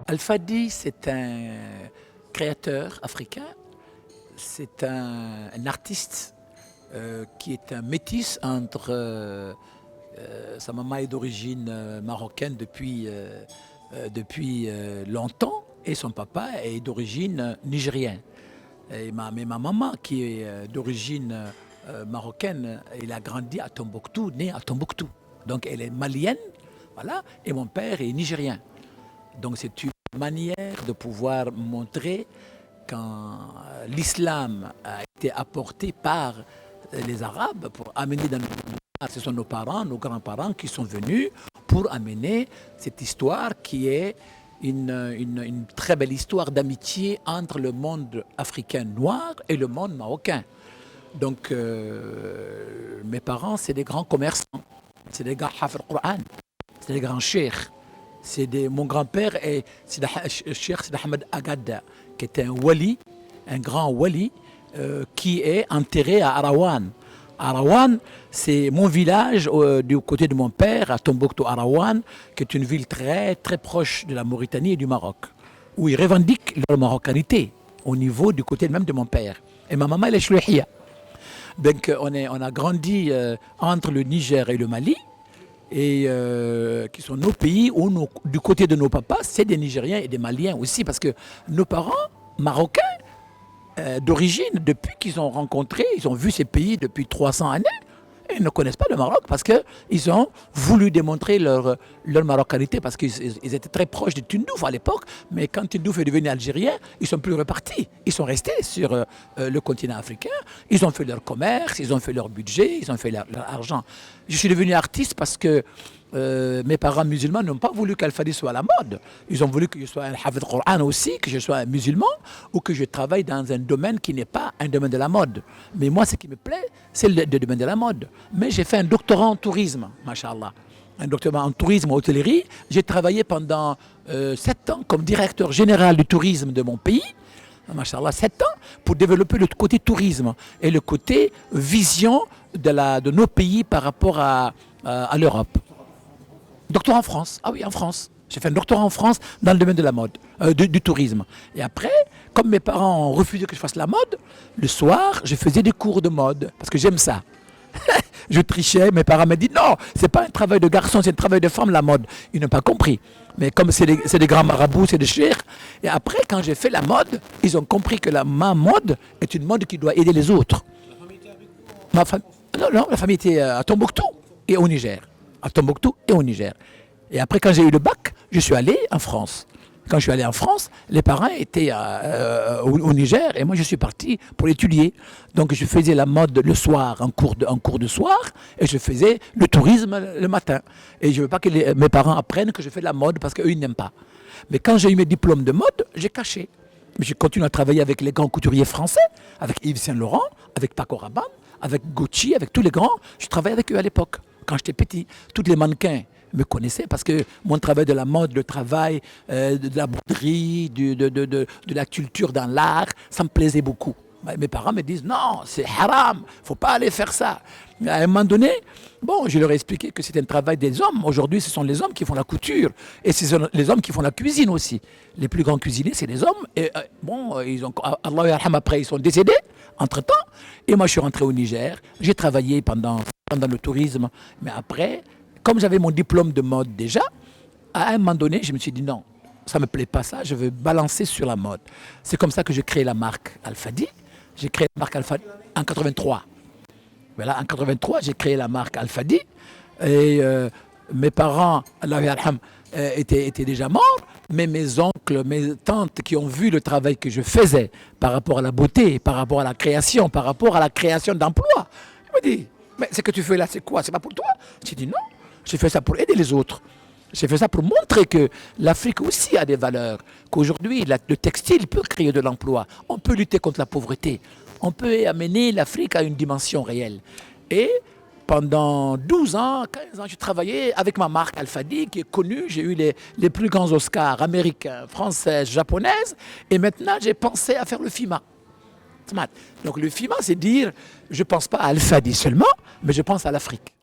Al-Fadi, c'est un créateur africain, c'est un artiste qui est un métis entre sa maman est d'origine marocaine depuis longtemps et son papa est d'origine nigérienne. Mais ma maman qui est d'origine marocaine, elle a grandi à Tombouctou, née à Tombouctou. Donc elle est malienne, voilà, et mon père est nigérien. Donc c'est une manière de pouvoir montrer quand l'islam a été apporté par les Arabes pour amener dans ce sont nos parents, nos grands-parents qui sont venus pour amener cette histoire qui est une très belle histoire d'amitié entre le monde africain noir et le monde marocain. Donc mes parents, c'est des grands commerçants, c'est des gars hafr Qur'an, c'est des grands cheikhs. Mon grand-père est Cheikh Sidi Ahmed Agada, qui est un wali, un grand wali, qui est enterré à Arawan. Arawan, c'est mon village du côté de mon père, à Tombouctou Arawan, qui est une ville très très proche de la Mauritanie et du Maroc, où ils revendiquent leur marocanité au niveau du côté même de mon père. Et ma maman, elle est chlouhia. Donc on a grandi entre le Niger et le Mali, et qui sont nos pays où du côté de nos papas, c'est des Nigériens et des Maliens aussi, parce que nos parents marocains d'origine, depuis qu'ils ont rencontré, ils ont vu ces pays depuis 300 années, et ils ne connaissent pas le Maroc parce qu'ils ont voulu démontrer leur marocanité, parce qu'ils étaient très proches de Tindouf à l'époque, mais quand Tindouf est devenu algérien, ils ne sont plus repartis. Ils sont restés sur le continent africain, ils ont fait leur commerce, ils ont fait leur budget, ils ont fait leur argent. Je suis devenu artiste parce que mes parents musulmans n'ont pas voulu qu'Al-Fadi soit à la mode. Ils ont voulu que je sois un hafid Qur'an aussi, que je sois un musulman, ou que je travaille dans un domaine qui n'est pas un domaine de la mode. Mais moi, ce qui me plaît, c'est le domaine de la mode. Mais j'ai fait un doctorat en tourisme, machallah. Un doctorat en tourisme, en hôtellerie. J'ai travaillé pendant 7 ans comme directeur général du tourisme de mon pays. Machallah, 7 ans, pour développer le côté tourisme et le côté vision de nos pays par rapport à l'Europe. Doctorat en France, ah oui, en France. J'ai fait un doctorat en France dans le domaine de la mode, du tourisme. Et après, comme mes parents ont refusé que je fasse la mode, le soir, je faisais des cours de mode, parce que j'aime ça. Je trichais, mes parents m'ont dit non, c'est pas un travail de garçon, c'est un travail de femme, la mode. Ils n'ont pas compris. Mais comme c'est des grands marabouts, c'est des cheikhs. Et après, quand j'ai fait la mode, ils ont compris que ma mode est une mode qui doit aider les autres. La famille était Non, la famille était à Tombouctou et au Niger. À Tombouctou et au Niger. Et après, quand j'ai eu le bac, je suis allé en France. Quand je suis allé en France, les parents étaient au Niger et moi je suis parti pour étudier. Donc je faisais la mode le soir, en cours de soir, et je faisais le tourisme le matin. Et je ne veux pas que mes parents apprennent que je fais de la mode parce qu'eux ils n'aiment pas. Mais quand j'ai eu mes diplômes de mode, j'ai caché. Mais j'ai continué à travailler avec les grands couturiers français, avec Yves Saint Laurent, avec Paco Rabanne, avec Gucci, avec tous les grands. Je travaillais avec eux à l'époque, quand j'étais petit. Tous les mannequins me connaissaient parce que mon travail de la mode, le travail de la broderie, de la culture dans l'art, ça me plaisait beaucoup. Mes parents me disent non, c'est haram, il ne faut pas aller faire ça. Mais à un moment donné, bon, je leur ai expliqué que c'était un travail des hommes. Aujourd'hui, ce sont les hommes qui font la couture et ce sont les hommes qui font la cuisine aussi. Les plus grands cuisiniers, c'est les hommes. Et bon, Allah yarham, après, ils sont décédés entre-temps. Et moi, je suis rentré au Niger. J'ai travaillé pendant le tourisme. Mais après, comme j'avais mon diplôme de mode déjà, à un moment donné, je me suis dit non, ça ne me plaît pas ça, je veux balancer sur la mode. C'est comme ça que j'ai créé la marque Al-Fadi. J'ai créé la marque Al-Fadi en 83. Voilà, en 83, j'ai créé la marque Al-Fadi. Et mes parents, Allah yarham, étaient déjà morts, mais mes oncles, mes tantes qui ont vu le travail que je faisais par rapport à la beauté, par rapport à la création, par rapport à la création d'emplois, ils m'ont dit, mais ce que tu fais là, c'est quoi? C'est pas pour toi? J'ai dit non. J'ai fait ça pour aider les autres. J'ai fait ça pour montrer que l'Afrique aussi a des valeurs, qu'aujourd'hui, le textile peut créer de l'emploi. On peut lutter contre la pauvreté. On peut amener l'Afrique à une dimension réelle. Et pendant 12 ans, 15 ans, j'ai travaillé avec ma marque Al-Fadi, qui est connue. J'ai eu les plus grands Oscars américains, français, japonaises. Et maintenant, j'ai pensé à faire le FIMA. Mat. Donc le FIMA, c'est dire, je ne pense pas à Al-Fadi seulement, mais je pense à l'Afrique.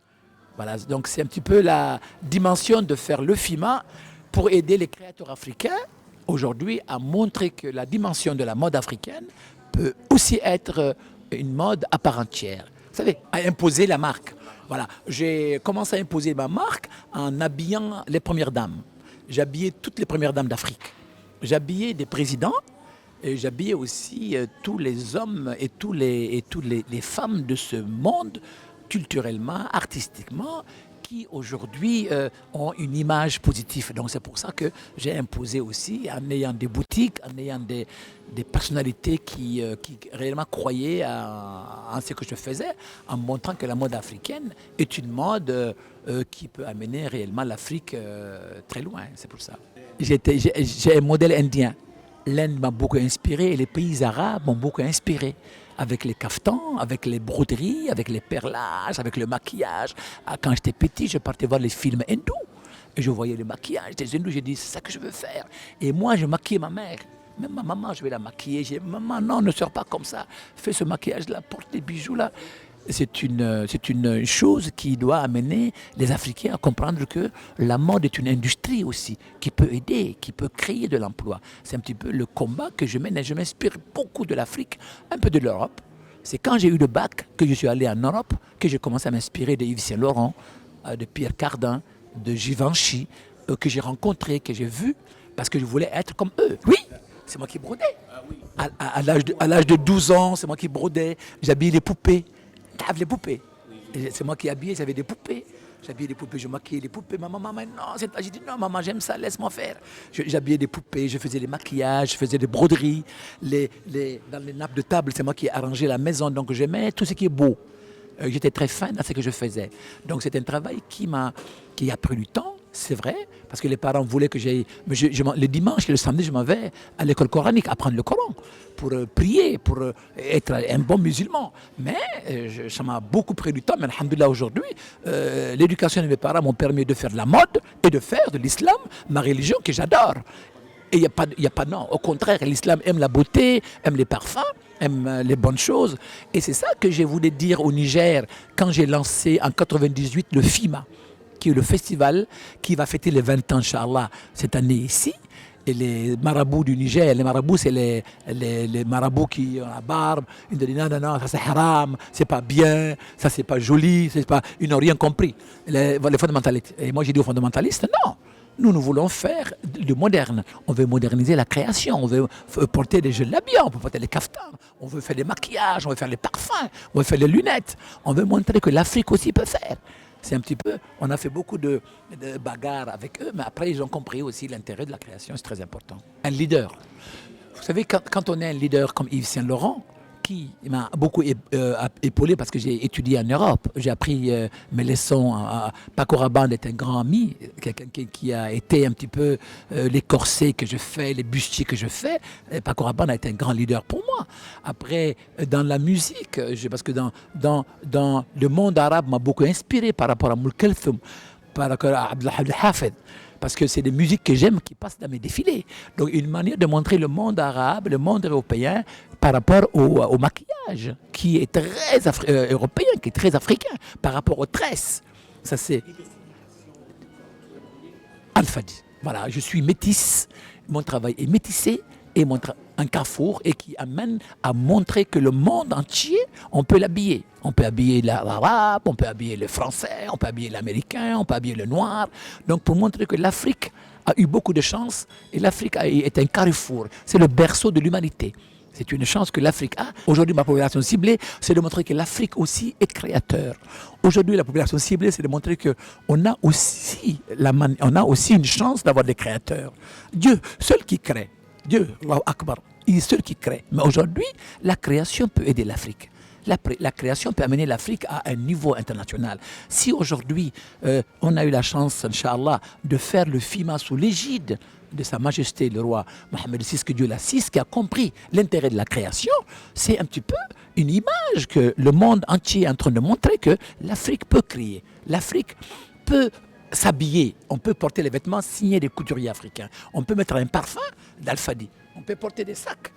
Voilà, donc c'est un petit peu la dimension de faire le FIMA pour aider les créateurs africains aujourd'hui à montrer que la dimension de la mode africaine peut aussi être une mode à part entière. Vous savez, à imposer la marque. Voilà, j'ai commencé à imposer ma marque en habillant les premières dames. J'habillais toutes les premières dames d'Afrique. J'habillais des présidents et j'habillais aussi tous les hommes et toutes les femmes de ce monde, culturellement, artistiquement, qui aujourd'hui ont une image positive. Donc c'est pour ça que j'ai imposé aussi, en ayant des boutiques, en ayant des personnalités qui réellement croyaient en ce que je faisais, en montrant que la mode africaine est une mode qui peut amener réellement l'Afrique très loin. C'est pour ça. J'ai un modèle indien. L'Inde m'a beaucoup inspiré et les pays arabes m'ont beaucoup inspiré. Avec les caftans, avec les broderies, avec les perlages, avec le maquillage. Quand j'étais petit, je partais voir les films hindous. Et je voyais le maquillage des hindous. J'ai dit, c'est ça que je veux faire. Et moi, je maquillais ma mère. Même ma maman, je vais la maquiller. J'ai dit, maman, non, ne sors pas comme ça. Fais ce maquillage-là, porte des bijoux là. C'est une chose qui doit amener les Africains à comprendre que la mode est une industrie aussi, qui peut aider, qui peut créer de l'emploi. C'est un petit peu le combat que je mène et je m'inspire beaucoup de l'Afrique, un peu de l'Europe. C'est quand j'ai eu le bac que je suis allé en Europe que j'ai commencé à m'inspirer de Yves Saint Laurent, de Pierre Cardin, de Givenchy, que j'ai rencontré, que j'ai vu, parce que je voulais être comme eux. Oui, c'est moi qui brodais. À l'âge de 12 ans, c'est moi qui brodais. J'habillais les poupées. Les poupées. C'est moi qui habillais, j'avais des poupées. J'habillais des poupées, je maquillais les poupées. Ma maman, non, j'ai dit non, maman, j'aime ça, laisse-moi faire. J'habillais des poupées, je faisais les maquillages, je faisais des broderies. Dans les nappes de table, c'est moi qui arrangeais la maison. Donc j'aimais tout ce qui est beau. J'étais très fan dans ce que je faisais. Donc c'est un travail qui a pris du temps. C'est vrai, parce que les parents voulaient que j'aille... Le dimanche et le samedi, je m'en vais à l'école coranique, apprendre le Coran, pour prier, pour être un bon musulman. Mais ça m'a beaucoup pris du temps. Mais alhamdoulilah, aujourd'hui, l'éducation de mes parents m'ont permis de faire de la mode et de faire de l'islam ma religion que j'adore. Et il n'y a pas non. Au contraire, l'islam aime la beauté, aime les parfums, aime les bonnes choses. Et c'est ça que je voulais dire au Niger quand j'ai lancé en 98 le FIMA, qui est le festival qui va fêter les 20 ans, Inch'Allah, cette année ici. Et les marabouts du Niger, les marabouts, c'est les marabouts qui ont la barbe. Ils disent non, ça c'est haram, c'est pas bien, ça c'est pas joli, ils n'ont rien compris. Les fondamentalistes. Et moi j'ai dit aux fondamentalistes, non. Nous voulons faire le moderne. On veut moderniser la création. On veut porter des jeux habillants, on veut porter les caftans. On veut faire des maquillages, on veut faire les parfums, on veut faire les lunettes. On veut montrer que l'Afrique aussi peut faire. C'est un petit peu, on a fait beaucoup de bagarres avec eux, mais après ils ont compris aussi l'intérêt de la création, c'est très important. Un leader. Vous savez, quand on est un leader comme Yves Saint Laurent, qui m'a beaucoup épaulé parce que j'ai étudié en Europe. J'ai appris mes leçons. Paco Rabanne est un grand ami, quelqu'un qui a été un petit peu les corsets que je fais, les bustiers que je fais. Et Paco Rabanne a été un grand leader pour moi. Après, dans la musique, parce que dans le monde arabe m'a beaucoup inspiré par rapport à Moul Kelthoum, par rapport à Abdel Hafed. Parce que c'est des musiques que j'aime qui passent dans mes défilés. Donc une manière de montrer le monde arabe, le monde européen par rapport au maquillage, qui est très européen, qui est très africain, par rapport aux tresses. Ça c'est Al-Fadi. Voilà, je suis métisse, mon travail est métissé et un carrefour et qui amène à montrer que le monde entier, on peut l'habiller. On peut habiller l'arabe, on peut habiller le français, on peut habiller l'américain, on peut habiller le noir. Donc pour montrer que l'Afrique a eu beaucoup de chance et l'Afrique est un carrefour. C'est le berceau de l'humanité. C'est une chance que l'Afrique a. Aujourd'hui, ma population ciblée, c'est de montrer que l'Afrique aussi est créateur. Aujourd'hui, la population ciblée, c'est de montrer qu'on a aussi une chance d'avoir des créateurs. Dieu, seul qui crée. Dieu, Allahu Akbar, il est seul qui crée. Mais aujourd'hui, la création peut aider l'Afrique. La création peut amener l'Afrique à un niveau international. Si aujourd'hui, on a eu la chance, Inch'Allah, de faire le FIMA sous l'égide de Sa Majesté le roi Mohamed VI, que Dieu l'assiste, qui a compris l'intérêt de la création, c'est un petit peu une image que le monde entier est en train de montrer que l'Afrique peut créer. L'Afrique peut s'habiller, on peut porter les vêtements signés des couturiers africains, on peut mettre un parfum d'Al-Fadi, on peut porter des sacs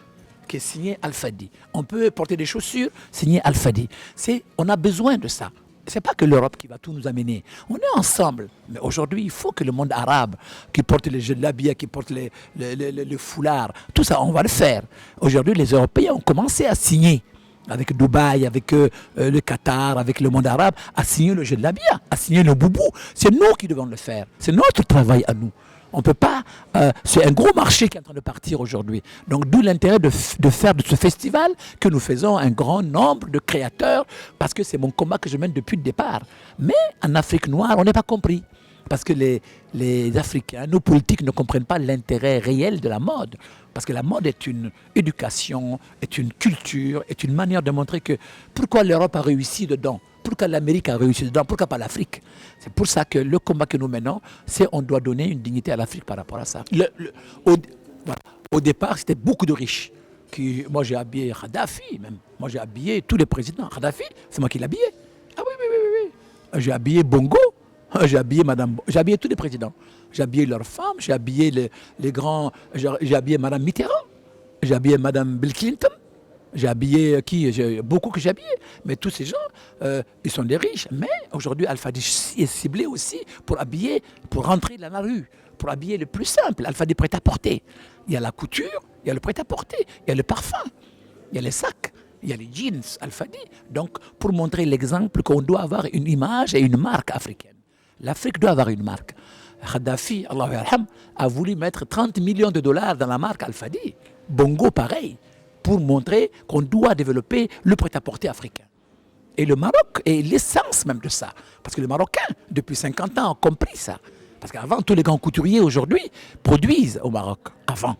qui est signé Al-Fadi. On peut porter des chaussures signées Al-Fadi. On a besoin de ça. Ce n'est pas que l'Europe qui va tout nous amener. On est ensemble. Mais aujourd'hui, il faut que le monde arabe, qui porte les djellabia, qui porte le foulard, tout ça, on va le faire. Aujourd'hui, les Européens ont commencé à signer. Avec Dubaï, avec le Qatar, avec le monde arabe, à signer le djellabia, à signer le boubou. C'est nous qui devons le faire. C'est notre travail à nous. On ne peut pas. C'est un gros marché qui est en train de partir aujourd'hui. Donc, d'où l'intérêt de faire de ce festival que nous faisons un grand nombre de créateurs, parce que c'est mon combat que je mène depuis le départ. Mais en Afrique noire, on n'est pas compris. Parce que les Africains, nos politiques ne comprennent pas l'intérêt réel de la mode. Parce que la mode est une éducation, est une culture, est une manière de montrer que pourquoi l'Europe a réussi dedans. Pourquoi l'Amérique a réussi dedans? Pourquoi pas l'Afrique? C'est pour ça que le combat que nous menons, c'est on doit donner une dignité à l'Afrique par rapport à ça. Au départ, c'était beaucoup de riches. Moi, j'ai habillé Kadhafi, même. Moi, j'ai habillé tous les présidents. Kadhafi, c'est moi qui l'ai habillé. Ah oui. J'ai habillé Bongo. J'ai habillé j'ai habillé tous les présidents. J'ai habillé leurs femmes. J'ai habillé les grands. J'ai habillé Madame Mitterrand. J'ai habillé Madame Bill Clinton. J'ai habillé beaucoup que j'ai habillé. Mais tous ces gens, ils sont des riches. Mais aujourd'hui, Al-Fadi est ciblé aussi pour rentrer dans la rue, pour habiller le plus simple. Al-Fadi prêt-à-porter. Il y a la couture, il y a le prêt-à-porter, il y a le parfum, il y a les sacs, il y a les jeans Al-Fadi. Donc, pour montrer l'exemple qu'on doit avoir une image et une marque africaine. L'Afrique doit avoir une marque. Kadhafi, Allahu yarham, a voulu mettre 30 millions de dollars dans la marque Al-Fadi. Bongo, pareil, pour montrer qu'on doit développer le prêt-à-porter africain. Et le Maroc est l'essence même de ça. Parce que les Marocains, depuis 50 ans, ont compris ça. Parce qu'avant, tous les grands couturiers aujourd'hui produisent au Maroc. Avant.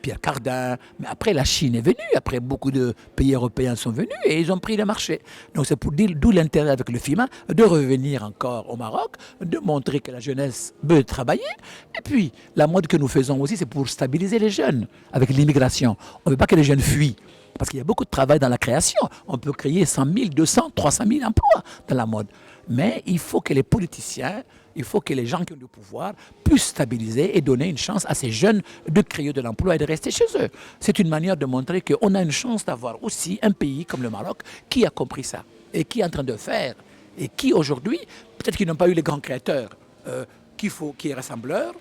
Pierre Cardin, mais après la Chine est venue, après beaucoup de pays européens sont venus et ils ont pris le marché. Donc c'est pour dire d'où l'intérêt avec le FIMA de revenir encore au Maroc, de montrer que la jeunesse veut travailler. Et puis la mode que nous faisons aussi, c'est pour stabiliser les jeunes avec l'immigration. On ne veut pas que les jeunes fuient. Parce qu'il y a beaucoup de travail dans la création. On peut créer 100 000, 200, 300 000 emplois dans la mode. Mais il faut que les politiciens, il faut que les gens qui ont le pouvoir puissent stabiliser et donner une chance à ces jeunes de créer de l'emploi et de rester chez eux. C'est une manière de montrer qu'on a une chance d'avoir aussi un pays comme le Maroc qui a compris ça et qui est en train de faire. Et qui aujourd'hui, peut-être qu'ils n'ont pas eu les grands créateurs qui est rassembleur,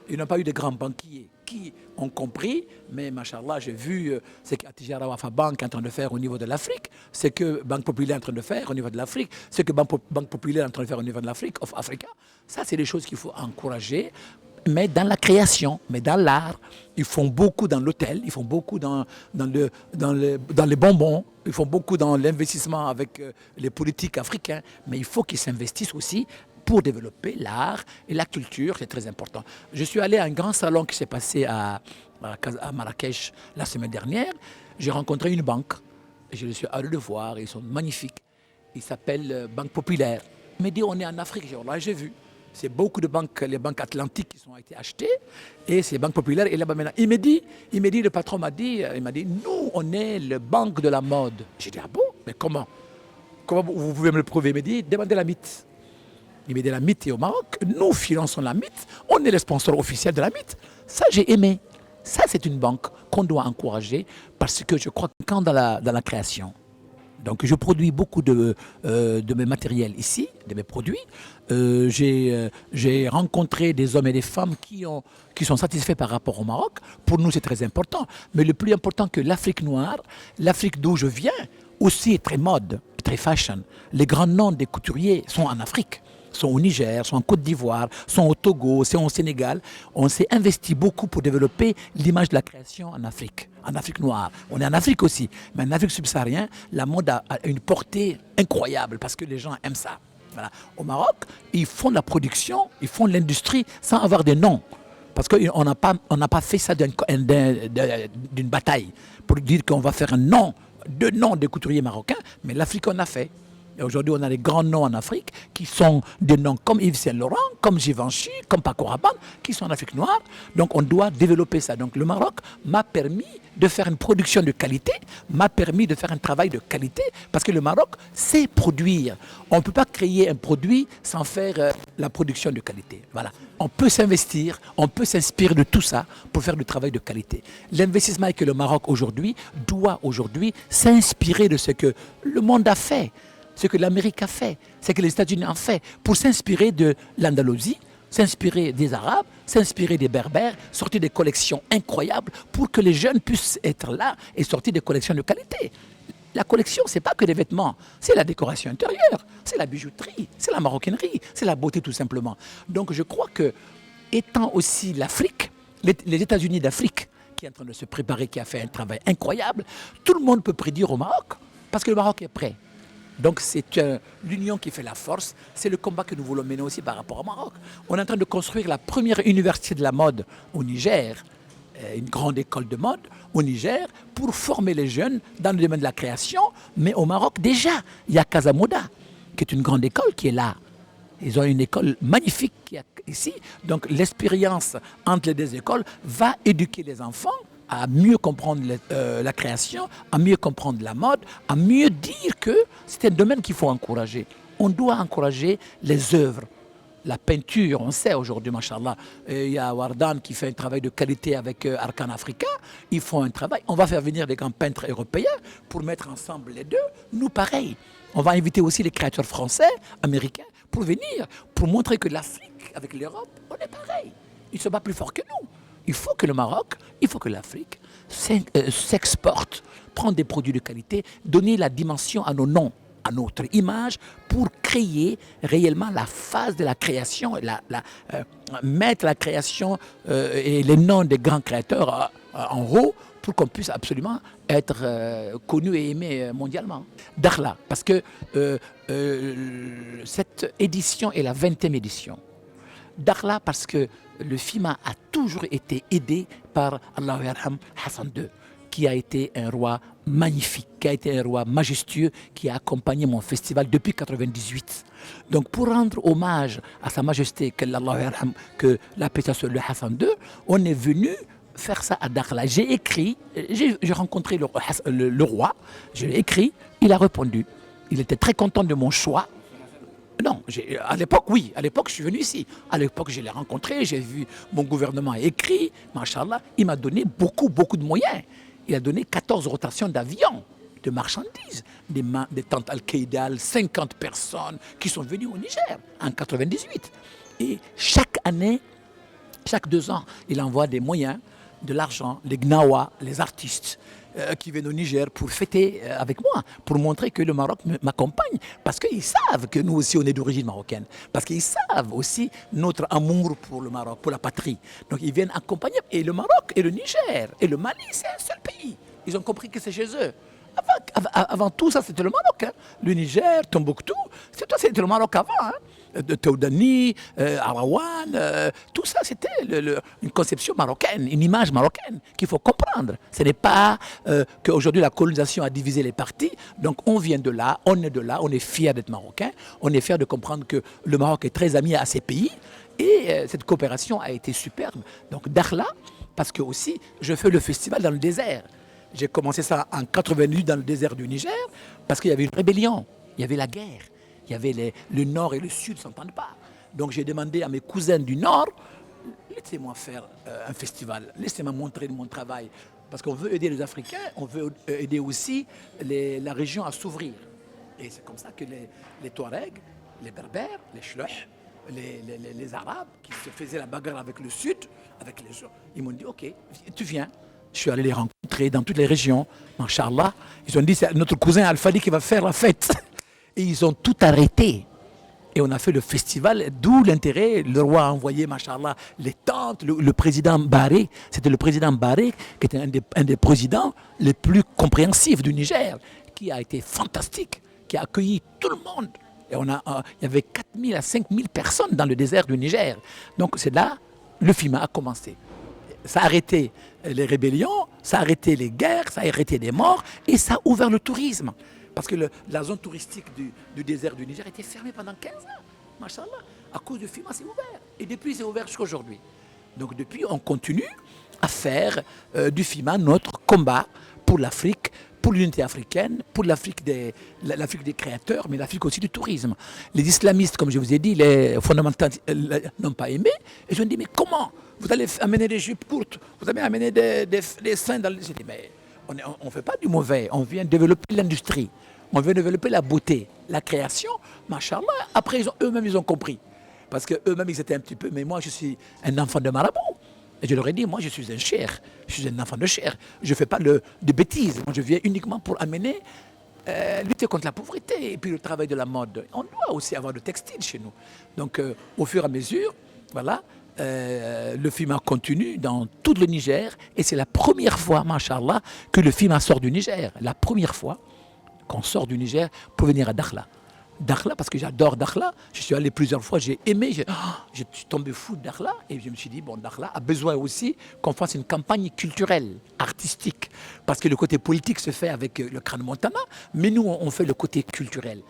ils n'ont pas eu de grands banquiers qui ont compris, mais machallah, j'ai vu ce qu'Atijara Wafa Bank est en train de faire au niveau de l'Afrique, ce que Banque Populaire est en train de faire au niveau de l'Afrique, ce que Banque Populaire est en train de faire au niveau de l'Afrique, of Africa. Ça, c'est des choses qu'il faut encourager, mais dans la création, mais dans l'art. Ils font beaucoup dans l'hôtel, ils font beaucoup dans les bonbons, ils font beaucoup dans l'investissement avec les politiques africains, mais il faut qu'ils s'investissent aussi pour développer l'art et la culture, c'est très important. Je suis allé à un grand salon qui s'est passé à Marrakech la semaine dernière. J'ai rencontré une banque, et je suis allé le voir, ils sont magnifiques. Ils s'appellent Banque Populaire. Il m'a dit, on est en Afrique, j'ai vu. C'est beaucoup de banques, les banques atlantiques qui ont été achetées, et c'est Banque Populaire, et là-bas maintenant. Le patron m'a dit, nous, on est le banque de la mode. J'ai dit, ah bon, mais comment vous pouvez me le prouver? Il m'a dit, demandez la MIT. Il m'a dit la MIT est au Maroc, nous finançons la MIT, on est le sponsor officiel de la MIT. Ça, j'ai aimé. Ça, c'est une banque qu'on doit encourager parce que je crois que quand dans la création, donc je produis beaucoup de mes matériels ici, de mes produits. J'ai rencontré des hommes et des femmes qui sont satisfaits par rapport au Maroc. Pour nous, c'est très important. Mais le plus important que l'Afrique noire, l'Afrique d'où je viens, aussi est très mode, très fashion. Les grands noms des couturiers sont en Afrique. Sont au Niger, sont en Côte d'Ivoire, sont au Togo, sont au Sénégal. On s'est investi beaucoup pour développer l'image de la création en Afrique noire. On est en Afrique aussi, mais en Afrique subsaharienne, la mode a une portée incroyable parce que les gens aiment ça. Voilà. Au Maroc, ils font la production, ils font l'industrie sans avoir de noms. Parce qu'on n'a pas fait ça d'une bataille pour dire qu'on va faire deux noms des couturiers marocains, mais l'Afrique, on a fait. Et aujourd'hui, on a des grands noms en Afrique qui sont des noms comme Yves Saint-Laurent, comme Givenchy, comme Paco Rabanne, qui sont en Afrique noire. Donc on doit développer ça. Donc le Maroc m'a permis de faire une production de qualité, m'a permis de faire un travail de qualité, parce que le Maroc sait produire. On ne peut pas créer un produit sans faire la production de qualité. Voilà. On peut s'investir, on peut s'inspirer de tout ça pour faire du travail de qualité. L'investissement est que le Maroc aujourd'hui doit aujourd'hui s'inspirer de ce que le monde a fait, ce que l'Amérique a fait, ce que les États-Unis ont fait, pour s'inspirer de l'Andalousie, s'inspirer des Arabes, s'inspirer des Berbères, sortir des collections incroyables pour que les jeunes puissent être là et sortir des collections de qualité. La collection, ce n'est pas que des vêtements, c'est la décoration intérieure, c'est la bijouterie, c'est la maroquinerie, c'est la beauté tout simplement. Donc je crois que, étant aussi l'Afrique, les États-Unis d'Afrique, qui est en train de se préparer, qui a fait un travail incroyable, tout le monde peut prédire au Maroc, parce que le Maroc est prêt. Donc c'est l'union qui fait la force, c'est le combat que nous voulons mener aussi par rapport au Maroc. On est en train de construire la première université de la mode au Niger, une grande école de mode au Niger, pour former les jeunes dans le domaine de la création. Mais au Maroc déjà, il y a Casamouda, qui est une grande école qui est là. Ils ont une école magnifique qui est ici. Donc l'expérience entre les deux écoles va éduquer les enfants à mieux comprendre la création, à mieux comprendre la mode, à mieux dire que c'est un domaine qu'il faut encourager. On doit encourager les œuvres. La peinture, on sait aujourd'hui, machallah, il y a Wardan qui fait un travail de qualité avec Arcan Africa. Ils font un travail. On va faire venir des grands peintres européens pour mettre ensemble les deux. Nous, pareil. On va inviter aussi les créateurs français, américains, pour venir, pour montrer que l'Afrique, avec l'Europe, on est pareil. Ils ne sont pas plus forts que nous. Il faut que le Maroc, il faut que l'Afrique s'exporte, prendre des produits de qualité, donner la dimension à nos noms, à notre image, pour créer réellement la phase de la création, mettre la création et les noms des grands créateurs en haut pour qu'on puisse absolument être connu et aimé mondialement. Dakhla, parce que cette édition est la 20e édition. Dakhla, parce que le FIMA a toujours été aidé par Allahu Yarham Hassan II, qui a été un roi magnifique, qui a été un roi majestueux, qui a accompagné mon festival depuis 1998. Donc pour rendre hommage à sa majesté, que la paix soit sur le Hassan II, on est venu faire ça à Dakhla. J'ai écrit, j'ai rencontré le roi, j'ai écrit, il a répondu. Il était très content de mon choix. Non, à l'époque, oui. À l'époque, je suis venu ici. À l'époque, je l'ai rencontré, j'ai vu mon gouvernement écrit. Machallah, il m'a donné beaucoup de moyens. Il a donné 14 rotations d'avions, de marchandises, des tentes Al-Qaïda, 50 personnes qui sont venues au Niger en 1998. Et chaque année, chaque 2 ans, il envoie des moyens, de l'argent, les Gnawa, les artistes qui viennent au Niger pour fêter avec moi, pour montrer que le Maroc m'accompagne, parce qu'ils savent que nous aussi on est d'origine marocaine, parce qu'ils savent aussi notre amour pour le Maroc, pour la patrie. Donc ils viennent accompagner, et le Maroc et le Niger et le Mali, c'est un seul pays. Ils ont compris que c'est chez eux. Avant tout ça, c'était le Maroc. Hein. Le Niger, Tombouctou, c'était le Maroc avant. Hein. De Teoudani, Arawan, tout ça c'était une conception marocaine, une image marocaine qu'il faut comprendre. Ce n'est pas qu'aujourd'hui la colonisation a divisé les partis, donc on vient de là, on est fiers d'être marocain, on est fiers de comprendre que le Maroc est très ami à ces pays et cette coopération a été superbe. Donc Dakhla, parce que aussi je fais le festival dans le désert. J'ai commencé ça en 88 dans le désert du Niger parce qu'il y avait une rébellion, il y avait la guerre. Il y avait le nord et le sud ne s'entendent pas. Donc j'ai demandé à mes cousins du nord, laissez-moi faire un festival, laissez-moi montrer mon travail. Parce qu'on veut aider les Africains, on veut aider aussi la région à s'ouvrir. Et c'est comme ça que les Touaregs, les Berbères, les Chlouh, les Arabes qui se faisaient la bagarre avec le sud, avec les gens, ils m'ont dit ok, tu viens. Je suis allé les rencontrer dans toutes les régions, Inch'Allah. Ils ont dit c'est notre cousin Al-Fadi qui va faire la fête. Et ils ont tout arrêté. Et on a fait le festival, d'où l'intérêt. Le roi a envoyé, machallah, les tentes. Le président Barré, c'était le président Barré, qui était un des présidents les plus compréhensifs du Niger, qui a été fantastique, qui a accueilli tout le monde. Et il y avait 4000 à 5000 personnes dans le désert du Niger. Donc c'est là, le FIMA a commencé. Ça a arrêté les rébellions, ça a arrêté les guerres, ça a arrêté les morts, et ça a ouvert le tourisme. Parce que la zone touristique du désert du Niger était fermée pendant 15 ans. Machallah. À cause du FIMA, c'est ouvert. Et depuis, c'est ouvert jusqu'à aujourd'hui. Donc depuis, on continue à faire du FIMA notre combat pour l'Afrique, pour l'unité africaine, pour l'Afrique des créateurs, mais l'Afrique aussi du tourisme. Les islamistes, comme je vous ai dit, les fondamentalistes n'ont pas aimé. Et je me dis, mais comment vous allez amener des jupes courtes, vous allez amener des seins dans le... Je dis, mais on ne fait pas du mauvais, on vient développer l'industrie, on vient développer la beauté, la création, machallah. Après, eux-mêmes, ils ont compris. Parce qu'eux-mêmes, ils étaient un petit peu, mais moi, je suis un enfant de marabout. Et je leur ai dit, moi, je suis un chair, je suis un enfant de chair. Je ne fais pas de bêtises. Moi, je viens uniquement pour amener, lutter contre la pauvreté et puis le travail de la mode. On doit aussi avoir de textile chez nous. Donc, au fur et à mesure, voilà, le FIMA continue dans tout le Niger. Et c'est la première fois, machallah, que le FIMA sort du Niger. La première fois qu'on sort du Niger pour venir à Dakhla. Dakhla, parce que j'adore Dakhla. Je suis allé plusieurs fois, j'ai aimé, je suis tombé fou de Dakhla et je me suis dit, bon, Dakhla a besoin aussi qu'on fasse une campagne culturelle, artistique, parce que le côté politique se fait avec le Crâne Montana, mais nous, on fait le côté culturel.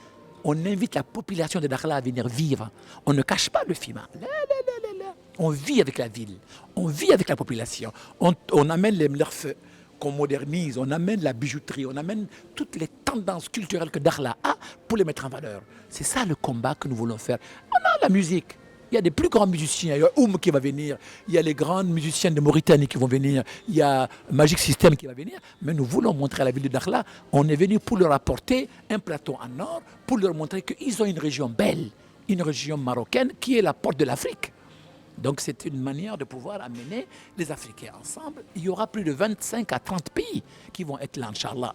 On invite la population de Dakhla à venir vivre. On ne cache pas le FIMA. On vit avec la ville, on vit avec la population, on amène les mlerfeux qu'on modernise, on amène la bijouterie, on amène toutes les tendances culturelles que Dakhla a pour les mettre en valeur. C'est ça le combat que nous voulons faire. On a la musique. Il y a des plus grands musiciens. Il y a Oum qui va venir. Il y a les grands musiciens de Mauritanie qui vont venir. Il y a Magic System qui va venir. Mais nous voulons montrer à la ville de Dakhla, on est venu pour leur apporter un plateau en or, pour leur montrer qu'ils ont une région belle, une région marocaine qui est la porte de l'Afrique. Donc c'est une manière de pouvoir amener les Africains ensemble. Il y aura plus de 25 à 30 pays qui vont être là, Inch'Allah,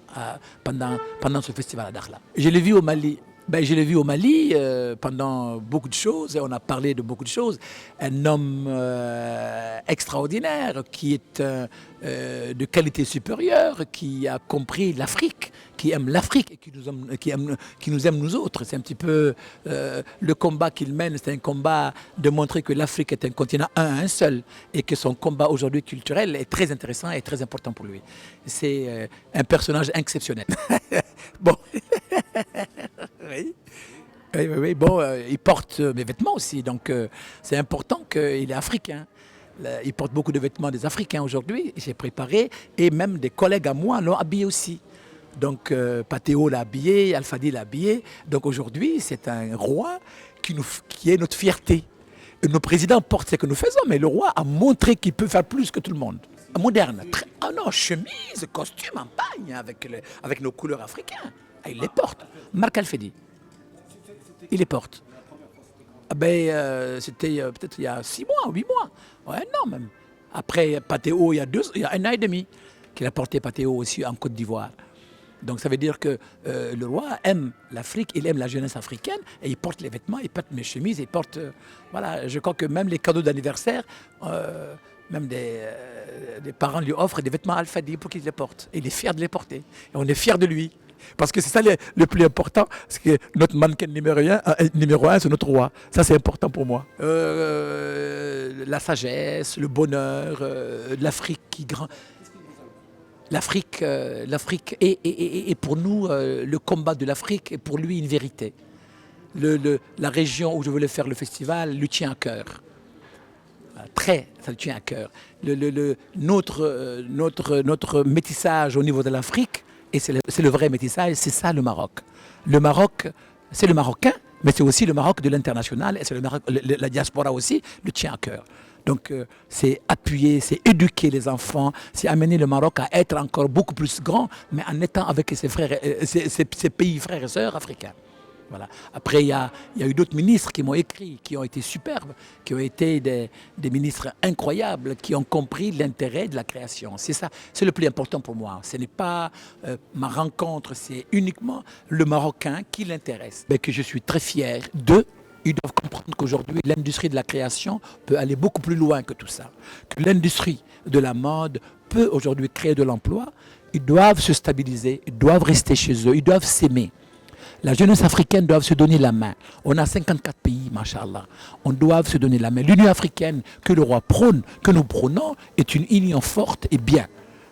pendant ce festival à Dakhla. Je l'ai vu au Mali. Je l'ai vu au Mali pendant beaucoup de choses, et on a parlé de beaucoup de choses. Un homme extraordinaire qui est de qualité supérieure, qui a compris l'Afrique, qui aime l'Afrique et qui nous aime nous autres. C'est un petit peu le combat qu'il mène, c'est un combat de montrer que l'Afrique est un continent un seul et que son combat aujourd'hui culturel est très intéressant et très important pour lui. C'est un personnage exceptionnel. Bon. Oui. Bon, il porte mes vêtements aussi, donc c'est important qu'il est africain. Il porte beaucoup de vêtements des Africains aujourd'hui, j'ai préparé, et même des collègues à moi l'ont habillé aussi. Donc Patéo l'a habillé, Alfadi l'a habillé. Donc aujourd'hui, c'est un roi qui est notre fierté. Et nos présidents portent ce que nous faisons, mais le roi a montré qu'il peut faire plus que tout le monde. Moderne. Ah non, chemise, costume en pagne avec nos couleurs africaines. Ah, il les porte. Marc Alfedi. Il les porte. C'était peut-être il y a 6 mois, 8 mois. Ouais, non, même. Après Patéo, il y a 1 an et demi qu'il a porté Patéo aussi en Côte d'Ivoire. Donc ça veut dire que le roi aime l'Afrique, il aime la jeunesse africaine, et il porte les vêtements, il porte mes chemises, il porte... voilà, je crois que même les cadeaux d'anniversaire, même des parents lui offrent des vêtements Alfadi pour qu'il les porte. Et il est fier de les porter. Et on est fier de lui. Parce que c'est ça le plus important, c'est que notre mannequin numéro 1, c'est notre roi. Ça, c'est important pour moi. La sagesse, le bonheur, l'Afrique qui grand. L'Afrique est pour nous, le combat de l'Afrique est pour lui une vérité. La région où je voulais faire le festival lui tient à cœur. Ça lui tient à cœur. Notre métissage au niveau de l'Afrique, et c'est le vrai métissage, c'est ça le Maroc. Le Maroc, c'est le Marocain, mais c'est aussi le Maroc de l'international, et c'est la diaspora aussi le tient à cœur. Donc c'est appuyer, c'est éduquer les enfants, c'est amener le Maroc à être encore beaucoup plus grand, mais en étant avec ses pays frères et sœurs africains. Voilà. Après, il y a eu d'autres ministres qui m'ont écrit, qui ont été superbes, qui ont été des ministres incroyables, qui ont compris l'intérêt de la création. C'est ça, c'est le plus important pour moi. Ce n'est pas ma rencontre, c'est uniquement le Marocain qui l'intéresse. Mais que je suis très fier d'eux. Ils doivent comprendre qu'aujourd'hui, l'industrie de la création peut aller beaucoup plus loin que tout ça. Que l'industrie de la mode peut aujourd'hui créer de l'emploi. Ils doivent se stabiliser, ils doivent rester chez eux, ils doivent s'aimer. La jeunesse africaine doit se donner la main. On a 54 pays, machallah. On doit se donner la main. L'Union africaine que le roi prône, que nous prônons, est une union forte et bien.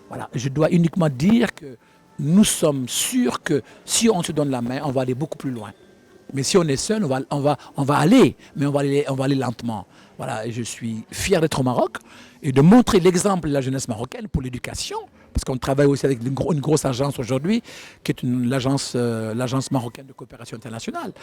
Voilà. Je dois uniquement dire que nous sommes sûrs que si on se donne la main, on va aller beaucoup plus loin. Mais si on est seul, on va aller, mais on va aller lentement. Voilà, et je suis fier d'être au Maroc et de montrer l'exemple de la jeunesse marocaine pour l'éducation, parce qu'on travaille aussi avec une grosse agence aujourd'hui, qui est l'agence marocaine de coopération internationale,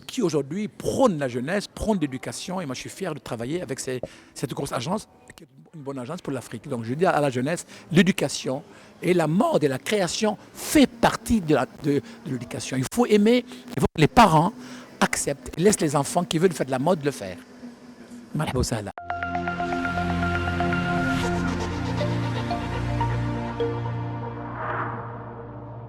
qui aujourd'hui prône la jeunesse, prône l'éducation, et moi je suis fier de travailler avec cette grosse agence, qui est une bonne agence pour l'Afrique. Donc je dis à la jeunesse, l'éducation et la mode et la création fait partie de l'éducation. Il faut aimer, il faut que les parents acceptent, laissent les enfants qui veulent faire de la mode le faire. Marhaba wa sahla.